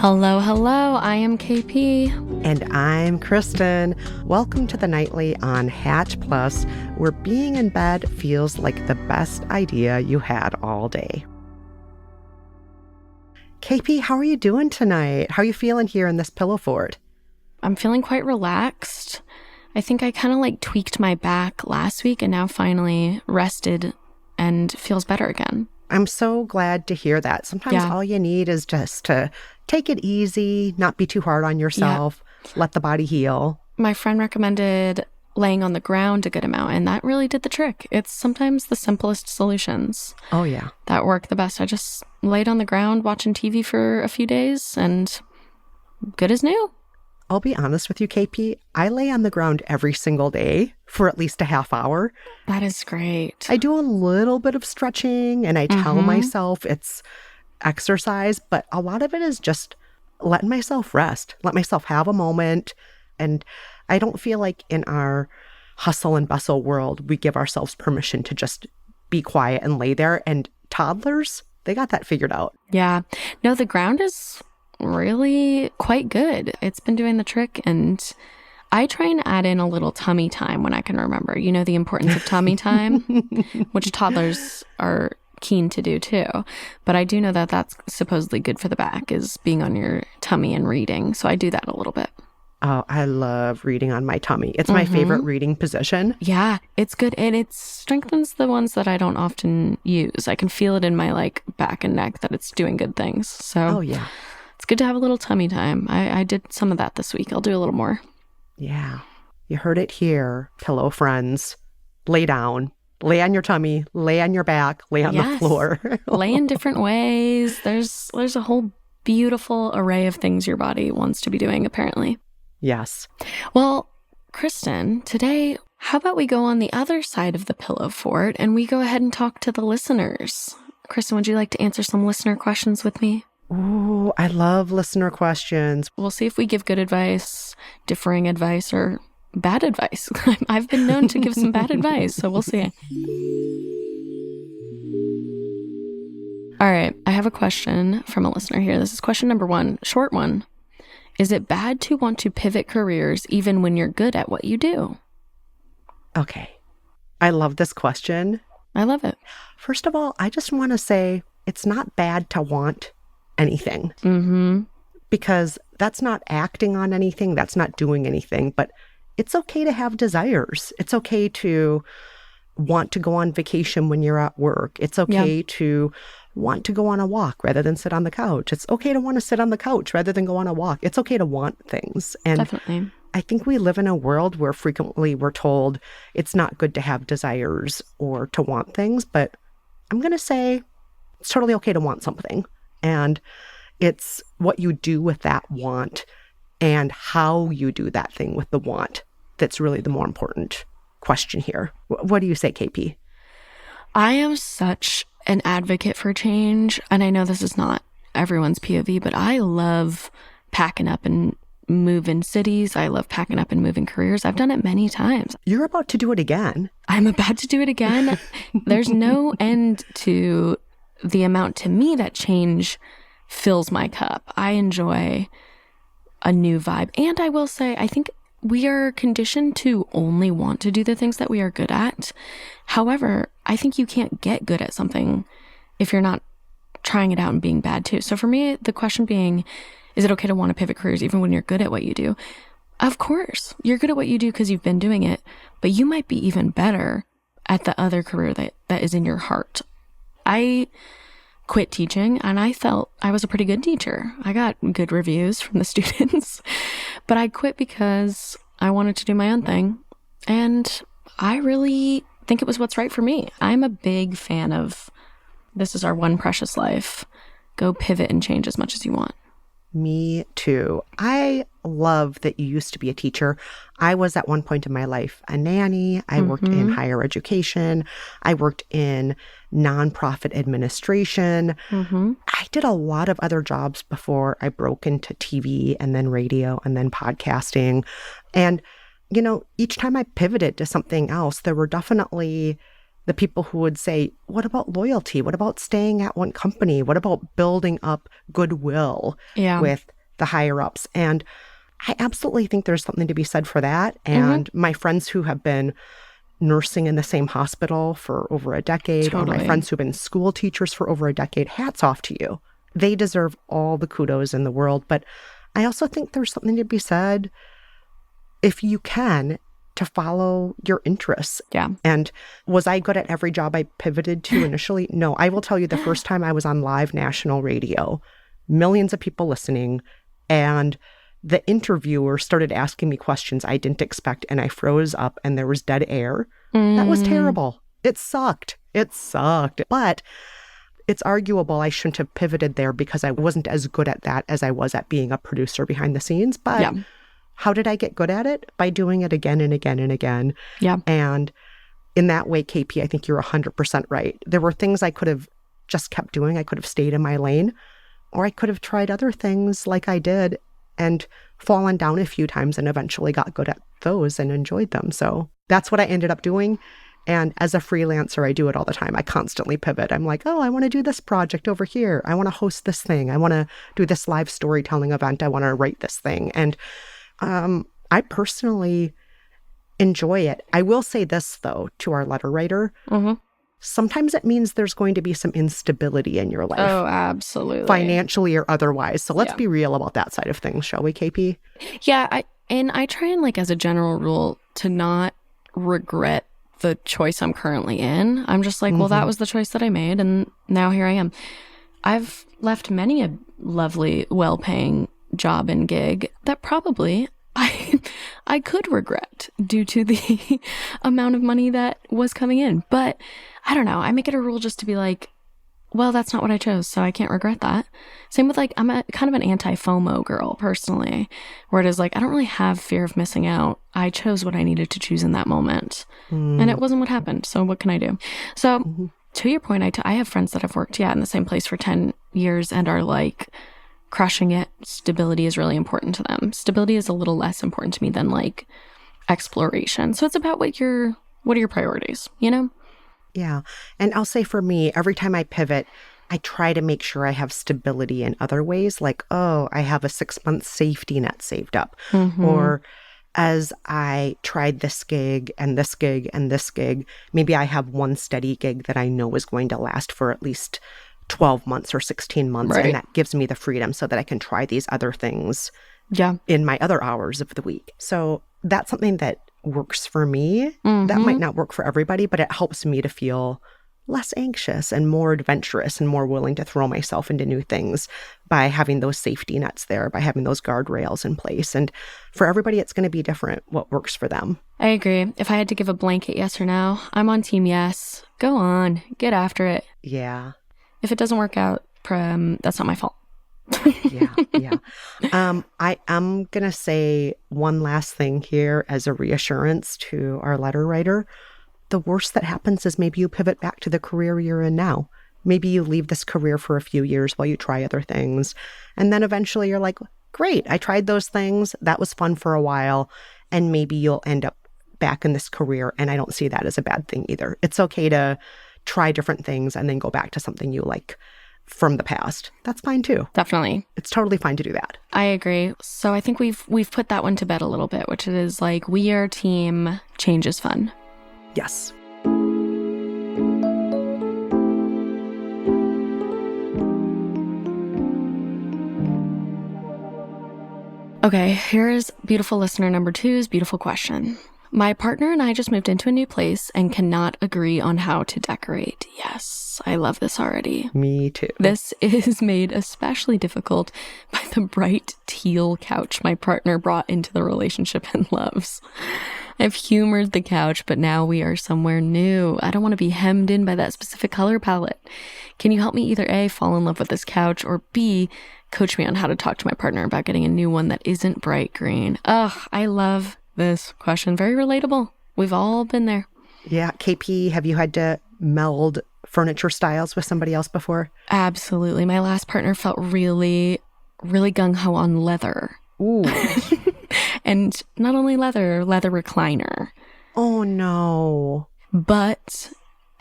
Hello, hello. I am KP. And I'm Kristen. Welcome to the Nightly on Hatch Plus, where being in bed feels like the best idea you had all day. KP, how are you doing tonight? How are you feeling here in this pillow fort? I'm feeling quite relaxed. I think I kind of tweaked my back last week and now finally rested and feels better again. I'm so glad to hear that. Sometimes all you need is just to take it easy, not be too hard on yourself, let the body heal. My friend recommended laying on the ground a good amount, and that really did the trick. It's sometimes the simplest solutions. Oh, yeah. That work the best. I just laid on the ground watching TV for a few days and good as new. I'll be honest with you, KP. I lay on the ground every single day for at least a half hour. That is great. I do a little bit of stretching and I tell myself it's exercise, but a lot of it is just letting myself rest, let myself have a moment. And I don't feel like in our hustle and bustle world, we give ourselves permission to just be quiet and lay there. And toddlers, they got that figured out. Yeah. No, the ground is really quite good. It's been doing the trick, and I try and add in a little tummy time when I can remember. You know, the importance of tummy time, which toddlers are keen to do too. But I do know that that's supposedly good for the back, is being on your tummy and reading. So I do that a little bit. Oh, I love reading on my tummy. It's my favorite reading position. Yeah, it's good. And it strengthens the ones that I don't often use. I can feel it in my back and neck that it's doing good things. So yeah. It's good to have a little tummy time. I did some of that this week. I'll do a little more. Yeah. You heard it here, pillow friends. Lay down. Lay on your tummy. Lay on your back. Lay on the floor. Lay in different ways. There's a whole beautiful array of things your body wants to be doing, apparently. Yes. Well, Kristen, today, how about we go on the other side of the pillow fort and we go ahead and talk to the listeners? Kristen, would you like to answer some listener questions with me? Ooh, I love listener questions. We'll see if we give good advice, differing advice, or bad advice. I've been known to give some bad advice, so we'll see. All right, I have a question from a listener here. This is question number 1, short one. Is it bad to want to pivot careers even when you're good at what you do? Okay, I love this question. I love it. First of all, I just want to say it's not bad to want anything. Because that's not acting on anything, that's not doing anything, but it's okay to have desires. It's okay to want to go on vacation when you're at work. It's okay to want to go on a walk rather than sit on the couch. It's okay to want to sit on the couch rather than go on a walk. It's okay to want things. And definitely. I think we live in a world where frequently we're told it's not good to have desires or to want things, but I'm going to say it's totally okay to want something. And it's what you do with that want and how you do that thing with the want that's really the more important question here. What do you say, KP? I am such an advocate for change. And I know this is not everyone's POV, but I love packing up and moving cities. I love packing up and moving careers. I've done it many times. You're about to do it again. I'm about to do it again. There's no end to the amount to me that change fills my cup. I enjoy a new vibe. And I will say, I think we are conditioned to only want to do the things that we are good at. However, I think you can't get good at something if you're not trying it out and being bad too. So for me, the question being, is it okay to want to pivot careers even when you're good at what you do? Of course. You're good at what you do because you've been doing it, but you might be even better at the other career that is in your heart. I quit teaching and I felt I was a pretty good teacher. I got good reviews from the students, but I quit because I wanted to do my own thing. And I really think it was what's right for me. I'm a big fan of this is our one precious life. Go pivot and change as much as you want. Me too. I love that you used to be a teacher. I was at one point in my life a nanny. I worked in higher education. I worked in nonprofit administration. I did a lot of other jobs before I broke into TV and then radio and then podcasting. And, you know, each time I pivoted to something else, there were definitely the people who would say, what about loyalty? What about staying at one company? What about building up goodwill with the higher ups. And I absolutely think there's something to be said for that. And my friends who have been nursing in the same hospital for over a decade, or my friends who've been school teachers for over a decade, hats off to you. They deserve all the kudos in the world. But I also think there's something to be said, if you can, to follow your interests. Yeah. And was I good at every job I pivoted to initially? No. I will tell you, the first time I was on live national radio, millions of people listening, and the interviewer started asking me questions I didn't expect, and I froze up and there was dead air. That was terrible. It sucked. It sucked. But it's arguable I shouldn't have pivoted there because I wasn't as good at that as I was at being a producer behind the scenes. But how did I get good at it? By doing it again and again and again. Yeah. And in that way, KP, I think you're 100% right. There were things I could have just kept doing. I could have stayed in my lane, or I could have tried other things like I did and fallen down a few times and eventually got good at those and enjoyed them. So that's what I ended up doing. And as a freelancer, I do it all the time. I constantly pivot. I'm like, oh, I want to do this project over here. I want to host this thing. I want to do this live storytelling event. I want to write this thing. And I personally enjoy it. I will say this, though, to our letter writer. Sometimes it means there's going to be some instability in your life. Oh, absolutely. Financially or otherwise. So let's be real about that side of things, shall we, KP? Yeah. I try and, like, as a general rule, to not regret the choice I'm currently in. I'm just like, well, that was the choice that I made, and now here I am. I've left many a lovely, well-paying job and gig that probably I could regret due to the amount of money that was coming in. But I don't know. I make it a rule just to be like, well, that's not what I chose, so I can't regret that. Same with, like, I'm a kind of an anti-FOMO girl personally, where it is like, I don't really have fear of missing out. I chose what I needed to choose in that moment. And it wasn't what happened. So what can I do? So to your point, I have friends that have worked, in the same place for 10 years and are like crushing it. Stability is really important to them. Stability is a little less important to me than like exploration. So it's about what are your priorities, you know? Yeah. And I'll say for me, every time I pivot, I try to make sure I have stability in other ways. Like, oh, I have a 6-month safety net saved up. Or as I tried this gig and this gig and this gig, maybe I have one steady gig that I know is going to last for at least 12 months or 16 months. Right. And that gives me the freedom so that I can try these other things in my other hours of the week. So that's something that works for me. That might not work for everybody, but it helps me to feel less anxious and more adventurous and more willing to throw myself into new things by having those safety nets there, by having those guardrails in place. And for everybody, it's going to be different what works for them. I agree. If I had to give a blanket yes or no, I'm on team yes. Go on. Get after it. Yeah. If it doesn't work out, that's not my fault. Yeah. I am going to say one last thing here as a reassurance to our letter writer. The worst that happens is maybe you pivot back to the career you're in now. Maybe you leave this career for a few years while you try other things. And then eventually you're like, great, I tried those things. That was fun for a while. And maybe you'll end up back in this career. And I don't see that as a bad thing either. It's okay to try different things and then go back to something you like from the past. That's fine too. Definitely. It's totally fine to do that. I agree. So I think we've put that one to bed a little bit, which is like, we are team change is fun. Yes. Okay, here's beautiful listener number 2's beautiful question. My partner and I just moved into a new place and cannot agree on how to decorate. Yes, I love this already. Me too. This is made especially difficult by the bright teal couch my partner brought into the relationship and loves. I've humored the couch, but now we are somewhere new. I don't want to be hemmed in by that specific color palette. Can you help me either A, fall in love with this couch, or B, coach me on how to talk to my partner about getting a new one that isn't bright green? Ugh, I love this question. Very relatable. We've all been there. Yeah. KP, have you had to meld furniture styles with somebody else before? Absolutely. My last partner felt really, really gung-ho on leather. Ooh. And not only leather recliner. Oh, no. But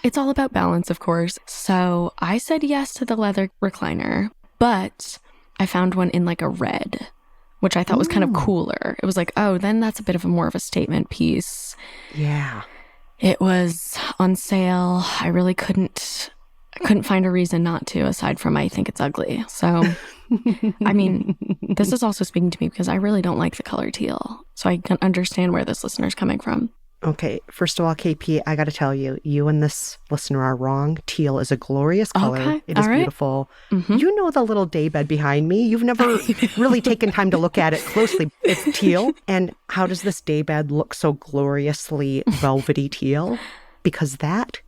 it's all about balance, of course. So I said yes to the leather recliner, but I found one in like a red, which I thought was kind of cooler. It was like, oh, then that's a bit of a more of a statement piece. Yeah. It was on sale. I really couldn't find a reason not to, aside from I think it's ugly. So, I mean, this is also speaking to me because I really don't like the color teal. So I can understand where this listener's coming from. Okay, first of all, KP, I got to tell you, you and this listener are wrong. Teal is a glorious color. Okay. It is All right. beautiful. You know the little daybed behind me. You've never really taken time to look at it closely. It's teal. And how does this daybed look so gloriously velvety teal? Because that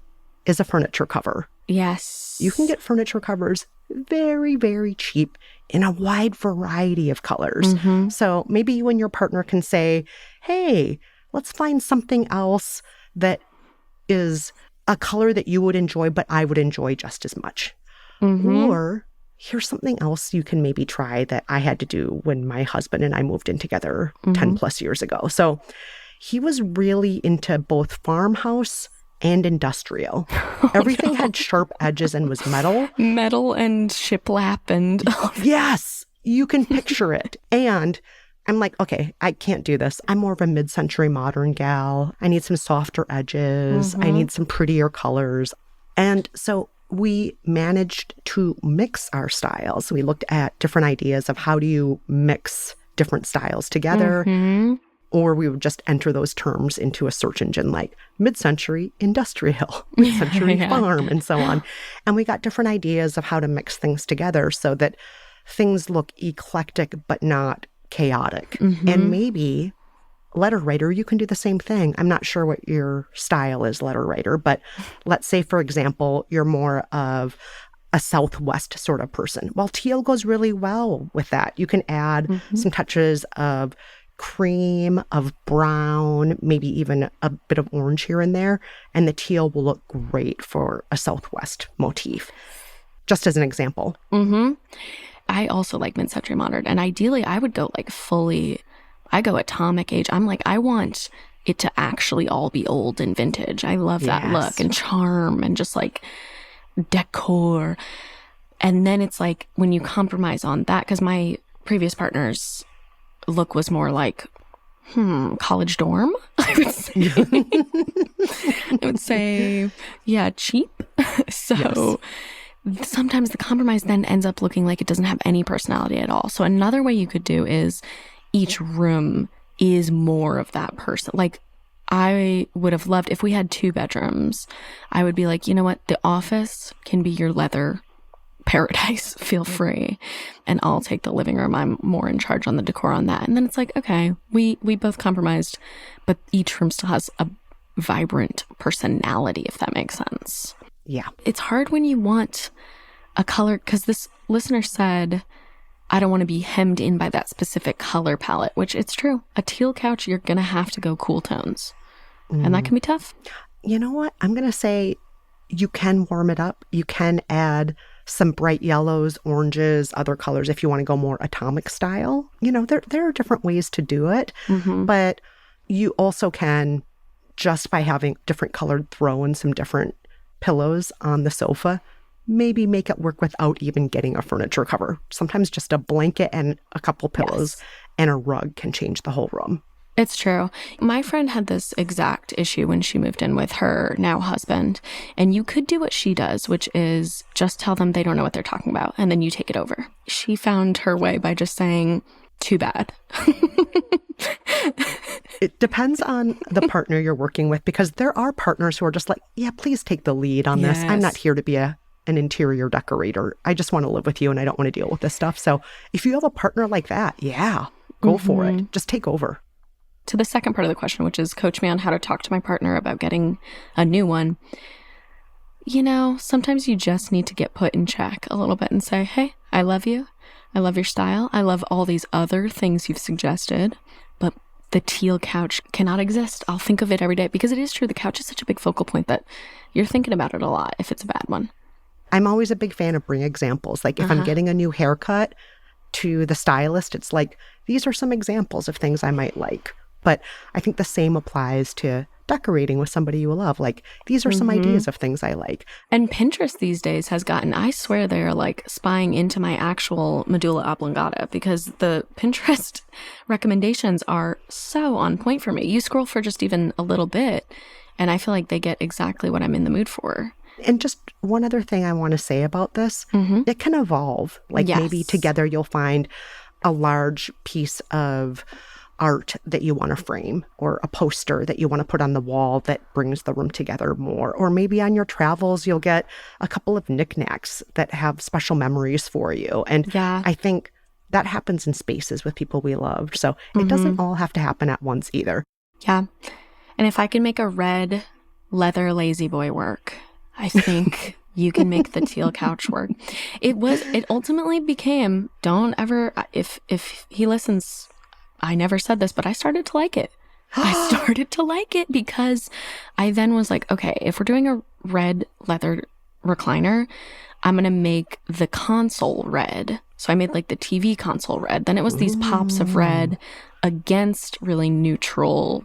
is a furniture cover. Yes. You can get furniture covers very, very cheap in a wide variety of colors. So maybe you and your partner can say, hey, let's find something else that is a color that you would enjoy, but I would enjoy just as much. Or here's something else you can maybe try that I had to do when my husband and I moved in together 10 plus years ago. So he was really into both farmhouse and industrial. Everything had sharp edges and was metal. Metal and shiplap and... Yes, you can picture it. And I'm like, okay, I can't do this. I'm more of a mid-century modern gal. I need some softer edges. I need some prettier colors. And so we managed to mix our styles. We looked at different ideas of how do you mix different styles together. Or we would just enter those terms into a search engine like mid-century industrial, mid-century farm, and so on. And we got different ideas of how to mix things together so that things look eclectic but not chaotic. And maybe letter writer, you can do the same thing. I'm not sure what your style is, letter writer, but let's say, for example, you're more of a Southwest sort of person. Well, teal goes really well with that. You can add some touches of cream, of brown, maybe even a bit of orange here and there, and the teal will look great for a Southwest motif. Just as an example. I also like mid-century modern, and ideally I would go like fully, I go atomic age. I'm like, I want it to actually all be old and vintage. I love that look and charm and just like decor. And then it's like when you compromise on that, because my previous partner's look was more like, college dorm, I would say, yeah, cheap. So sometimes the compromise then ends up looking like it doesn't have any personality at all. So another way you could do is each room is more of that person. Like I would have loved if we had 2 bedrooms, I would be like, you know what? The office can be your leather paradise. Feel free. And I'll take the living room. I'm more in charge on the decor on that. And then it's like, okay, we both compromised, but each room still has a vibrant personality, if that makes sense. Yeah. It's hard when you want a color, because this listener said, I don't want to be hemmed in by that specific color palette, which it's true. A teal couch, you're going to have to go cool tones. And that can be tough. You know what? I'm going to say you can warm it up. You can add some bright yellows, oranges, other colors if you want to go more atomic style. You know, there are different ways to do it. But you also can, just by having different colored throw and some different pillows on the sofa, maybe make it work without even getting a furniture cover. Sometimes just a blanket and a couple pillows and a rug can change the whole room. It's true. My friend had this exact issue when she moved in with her now husband. And you could do what she does, which is just tell them they don't know what they're talking about. And then you take it over. She found her way by just saying, too bad. It depends on the partner you're working with, because there are partners who are just like, yeah, please take the lead on this. I'm not here to be an interior decorator. I just want to live with you and I don't want to deal with this stuff. So if you have a partner like that, go for it. Just take over. To the second part of the question, which is coach me on how to talk to my partner about getting a new one. You know, sometimes you just need to get put in check a little bit and say, hey, I love you. I love your style. I love all these other things you've suggested, but the teal couch cannot exist. I'll think of it every day, because it is true. The couch is such a big focal point that you're thinking about it a lot if it's a bad one. I'm always a big fan of bring examples. Like if I'm getting a new haircut to the stylist, it's like, these are some examples of things I might like. But I think the same applies to decorating with somebody you love. Like, these are some ideas of things I like. And Pinterest these days has gotten, I swear they're like spying into my actual medulla oblongata, because the Pinterest recommendations are so on point for me. You scroll for just even a little bit, and I feel like they get exactly what I'm in the mood for. And just one other thing I want to say about this, it can evolve. Like, maybe together you'll find a large piece of art that you want to frame, or a poster that you want to put on the wall that brings the room together more. Or maybe on your travels, you'll get a couple of knickknacks that have special memories for you. And I think that happens in spaces with people we love. So it doesn't all have to happen at once either. Yeah. And if I can make a red leather lazy boy work, I think you can make the teal couch work. It ultimately became, don't ever, if he listens, I never said this, but I started to like it. I started to like it because I then was like, okay, if we're doing a red leather recliner, I'm going to make the console red. So I made like the TV console red. Then it was these pops of red against really neutral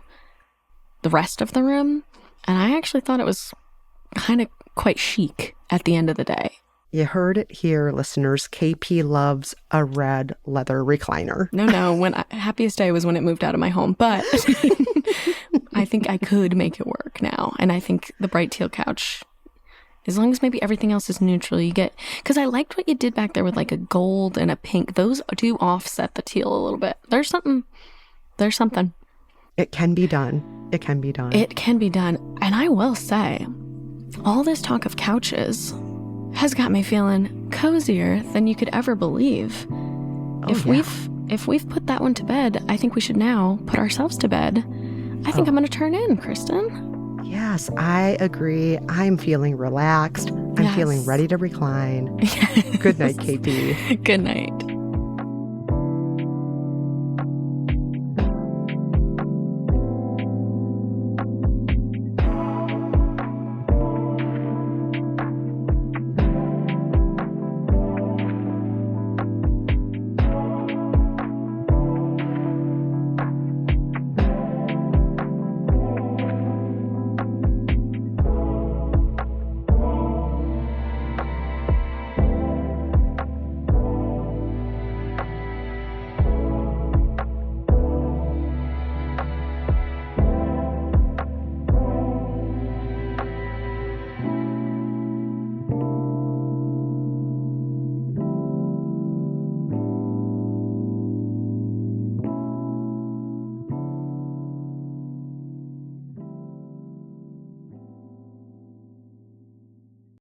the rest of the room. And I actually thought it was kind of quite chic at the end of the day. You heard it here, listeners. KP loves a red leather recliner. No. Happiest day was when it moved out of my home. But I think I could make it work now. And I think the bright teal couch, as long as maybe everything else is neutral, you get... Because I liked what you did back there with like a gold and a pink. Those do offset the teal a little bit. There's something. It can be done. It can be done. It can be done. And I will say, all this talk of couches has got me feeling cozier than you could ever believe. If we've put that one to bed, I think we should now put ourselves to bed. I think I'm going to turn in, Kristen. Yes, I agree. I'm feeling relaxed. I'm feeling ready to recline. Good night, KP. Good night.